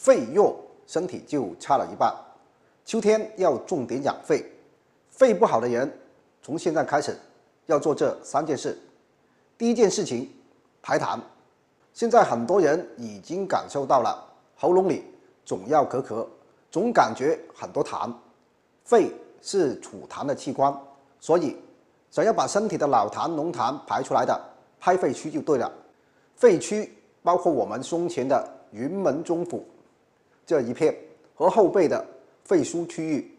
肺弱，身体就差了一半。秋天要重点养肺，肺不好的人，从现在开始要做这3件事。第一件事情，排痰。现在很多人已经感受到了，喉咙里总要咳咳，总感觉很多痰。肺是储痰的器官，所以想要把身体的老痰、浓痰排出来的，拍肺区就对了。肺区包括我们胸前的云门中府这一片和后背的肺腧区域。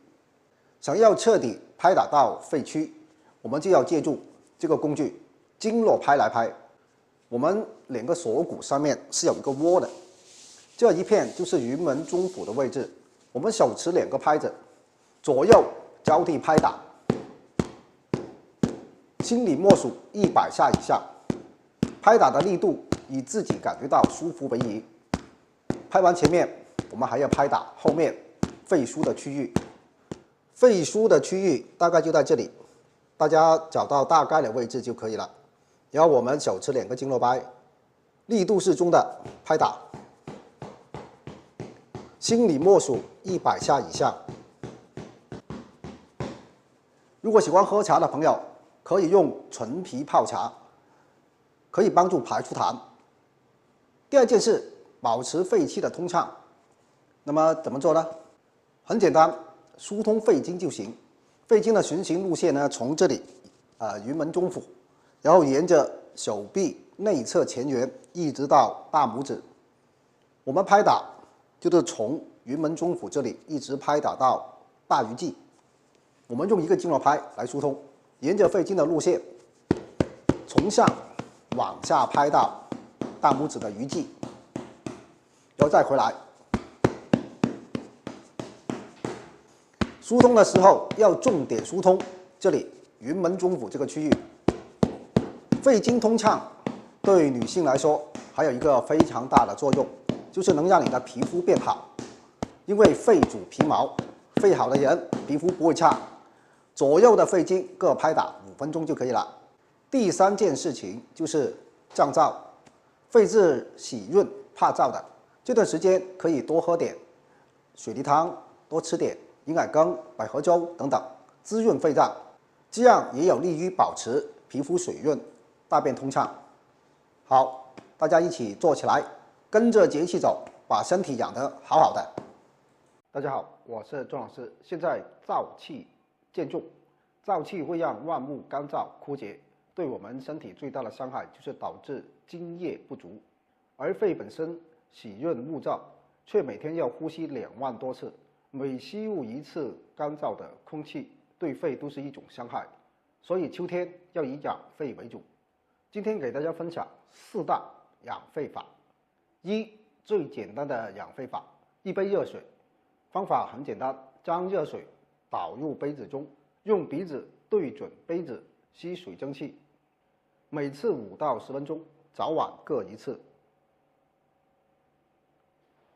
想要彻底拍打到肺区，我们就要借助这个工具——经络拍来拍。我们2个锁骨上面是有一个窝的，这一片就是云门中府的位置。我们手持2个拍子，左右交替拍打，心里默数100下以上。拍打的力度以自己感觉到舒服为宜。拍完前面，我们还要拍打后面肺腧的区域。肺腧的区域大概就在这里，大家找到大概的位置就可以了。然后我们手持2个经络拍，力度适中的拍打，心里默数100下以上。如果喜欢喝茶的朋友，可以用纯皮泡茶，可以帮助排出痰。第2件事，保持肺气的通畅。那么怎么做呢？很简单，疏通肺经就行。肺经的循行路线呢，从这里云门中府，然后沿着手臂内侧前缘一直到大拇指。我们拍打就是从云门中府这里一直拍打到大鱼际。我们用1个经络拍来疏通，沿着肺经的路线，从上往下拍到大拇指的鱼际，然后再回来。疏通的时候要重点疏通这里云门中府这个区域。肺经通畅对女性来说还有一个非常大的作用，就是能让你的皮肤变好。因为肺主皮毛，肺好的人皮肤不会差。左右的肺经各拍打5分钟就可以了。第3件事情就是降燥。肺是喜润怕燥的，这段时间可以多喝点水梨汤，多吃点银耳羹、百合粥等等，滋润肺脏，这样也有利于保持皮肤水润、大便通畅。好，大家一起做起来，跟着节气走，把身体养得好好的。大家好，我是钟老师。现在燥气渐重，燥气会让万物干燥枯竭，对我们身体最大的伤害就是导致津液不足。而肺本身喜润木燥，却每天要呼吸2万多次，每吸入1次干燥的空气，对肺都是一种伤害。所以秋天要以养肺为主。今天给大家分享4大养肺法。1. 最简单的养肺法，1杯热水。方法很简单，将热水倒入杯子中，用鼻子对准杯子吸水蒸气，每次5到10分钟，早晚各1次。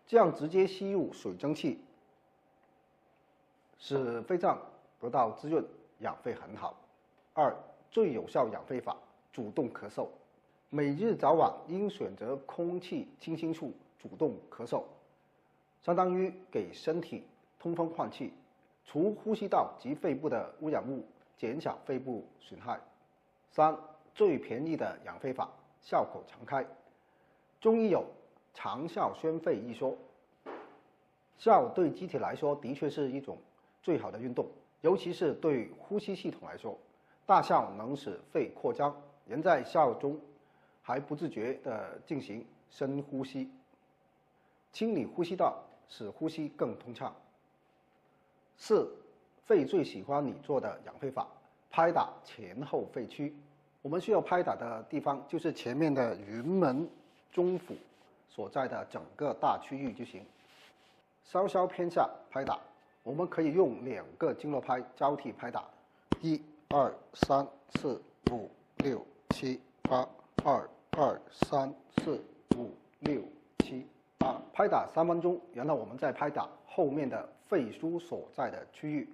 这样直接吸入水蒸气，使肺脏得到滋润，养肺很好。2. 最有效养肺法，主动咳嗽。每日早晚应选择空气清新处主动咳嗽，相当于给身体通风换气，除呼吸道及肺部的污染物，减少肺部损害。3. 最便宜的养肺法，笑口常开。中医有长笑宣肺一说，笑对机体来说的确是一种最好的运动，尤其是对呼吸系统来说，大笑能使肺扩张，人在笑中还不自觉地进行深呼吸，清理呼吸道，使呼吸更通畅。4. 肺最喜欢你做的养肺法，拍打前后肺区。我们需要拍打的地方就是前面的云门中府所在的整个大区域就行，稍稍偏下拍打。我们可以用2个经络拍交替拍打，1、2、3、4、5、6、7、8，2、2、3、4、5、6、7、8，拍打3分钟，然后我们再拍打后面的肺腧所在的区域。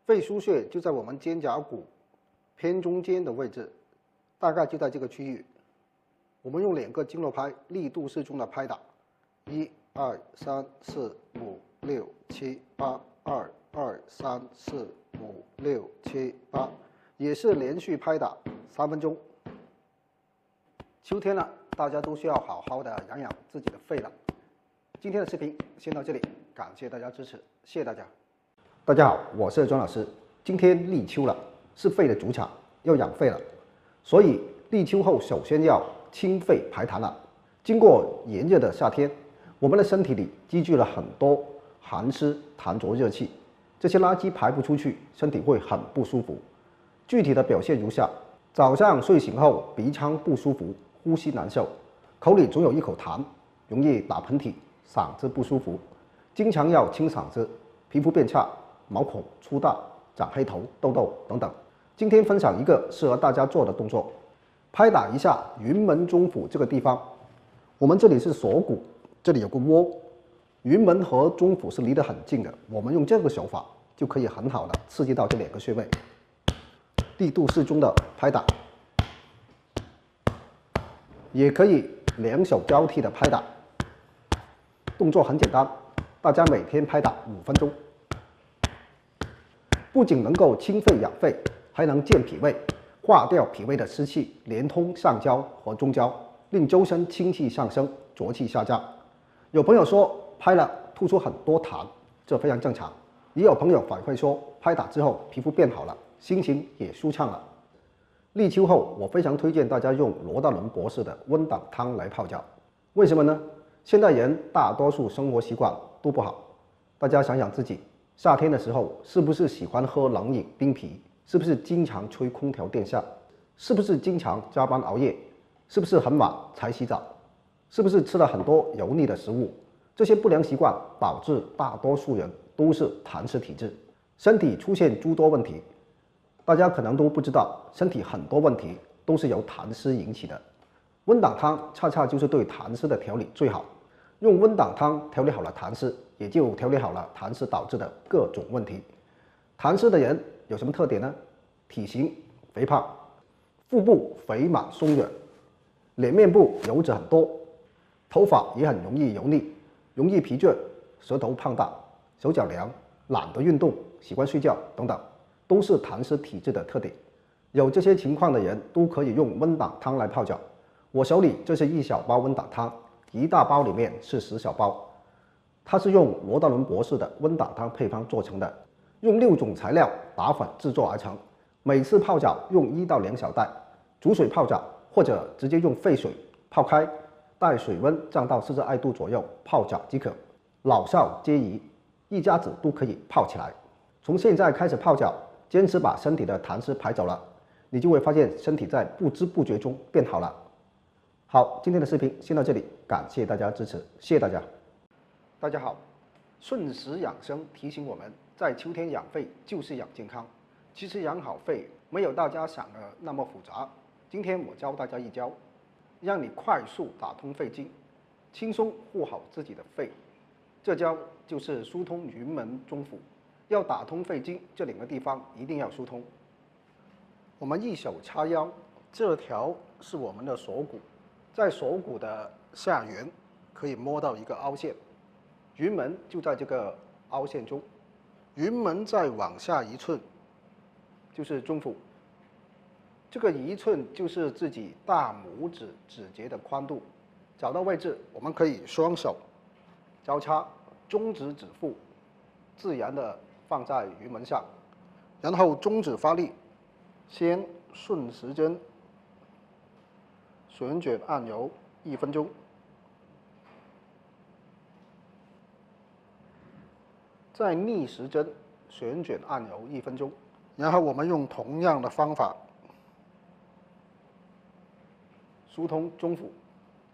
肺腧穴就在我们肩胛骨偏中间的位置，大概就在这个区域。我们用2个经络拍，力度适中的拍打，1、2、3、4、5、6、7、8，2、2、3、4、5、6、7、8，也是连续拍打3分钟。秋天了，大家都需要好好的养养自己的肺了。今天的视频先到这里，感谢大家支持，谢谢大家。大家好，我是庄老师。今天立秋了，是肺的主场，要养肺了，所以立秋后首先要清肺排痰了。经过炎热的夏天，我们的身体里积聚了很多寒湿痰浊热气，这些垃圾排不出去，身体会很不舒服。具体的表现如下：早上睡醒后鼻腔不舒服，呼吸难受，口里总有一口痰，容易打喷嚏，嗓子不舒服，经常要清嗓子，皮肤变差，毛孔粗大，长黑头、痘痘等等。今天分享一个适合大家做的动作，拍打一下云门中府这个地方。我们这里是锁骨，这里有个窝，云门和中府是离得很近的。我们用这个手法就可以很好的刺激到这2个穴位，力度适中的拍打，也可以2手交替的拍打。动作很简单，大家每天拍打5分钟，不仅能够清肺养肺，还能健脾胃，化掉脾胃的湿气，连通上焦和中焦，令周身清气上升，浊气下降。有朋友说拍了吐出很多痰，这非常正常。也有朋友反馈说拍打之后皮肤变好了，心情也舒畅了。立秋后，我非常推荐大家用罗大伦博士的温胆汤来泡脚。为什么呢？现代人大多数生活习惯都不好，大家想想自己，夏天的时候是不是喜欢喝冷饮冰啤？是不是经常吹空调电扇？是不是经常加班熬夜？是不是很晚才洗澡？是不是吃了很多油腻的食物？这些不良习惯导致大多数人都是痰湿体质，身体出现诸多问题。大家可能都不知道，身体很多问题都是由痰湿引起的。温胆汤恰恰就是对痰湿的调理最好。用温胆汤调理好了痰湿，也就调理好了痰湿导致的各种问题。痰湿的人有什么特点呢？体型肥胖，腹部肥满松软，脸面部油脂很多，头发也很容易油腻，容易疲倦，舌头胖大，手脚凉，懒得运动，喜欢睡觉等等，都是痰湿体质的特点。有这些情况的人都可以用温胆汤来泡脚。我手里这是1小包温胆汤，1大包里面是10小包。它是用罗大伦博士的温胆汤配方做成的，用6种材料打粉制作而成。每次泡脚用1到2小袋，煮水泡脚或者直接用沸水泡开，待水温降到42度左右泡脚即可。老少皆宜，一家子都可以泡起来。从现在开始泡脚，坚持把身体的痰湿排走了，你就会发现身体在不知不觉中变好了。好，今天的视频先到这里，感谢大家支持，谢谢大家。大家好，顺时养生提醒我们，在秋天养肺就是养健康。其实养好肺没有大家想的那么复杂。今天我教大家一招，让你快速打通肺经，轻松护好自己的肺。这招就是疏通云门中府。要打通肺经，这2个地方一定要疏通。我们一手叉腰，这条是我们的锁骨，在锁骨的下缘可以摸到一个凹陷，云门就在这个凹陷中。云门再往下1寸就是中府，这个1寸就是自己大拇指指节的宽度。找到位置，我们可以双手交叉，中指指腹自然的放在云门上，然后中指发力，先顺时针旋卷按揉1分钟，再逆时针旋卷按揉1分钟，然后我们用同样的方法疏通中府，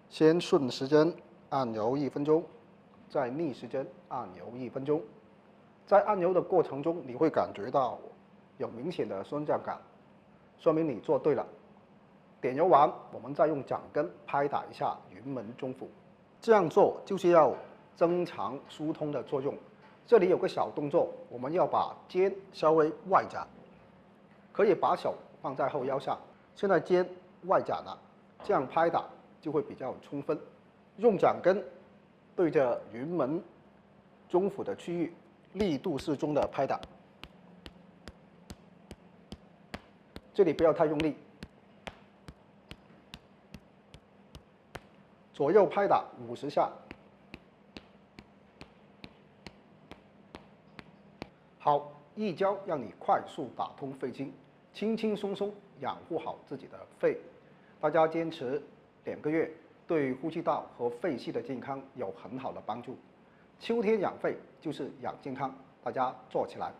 先顺时针按揉1分钟，再逆时针按揉1分钟。在按揉的过程中，你会感觉到有明显的酸胀感，说明你做对了。点揉完，我们再用掌根拍打一下云门中府。这样做就是要增强疏通的作用。这里有个小动作，我们要把肩稍微外展，可以把手放在后腰上。现在肩外展了，这样拍打就会比较充分。用掌根对着云门中府的区域，力度适中的拍打。这里不要太用力，左右拍打50下。好，一招让你快速打通肺经，轻轻松松养护好自己的肺。大家坚持2个月，对呼吸道和肺系的健康有很好的帮助。秋天养肺就是养健康，大家做起来。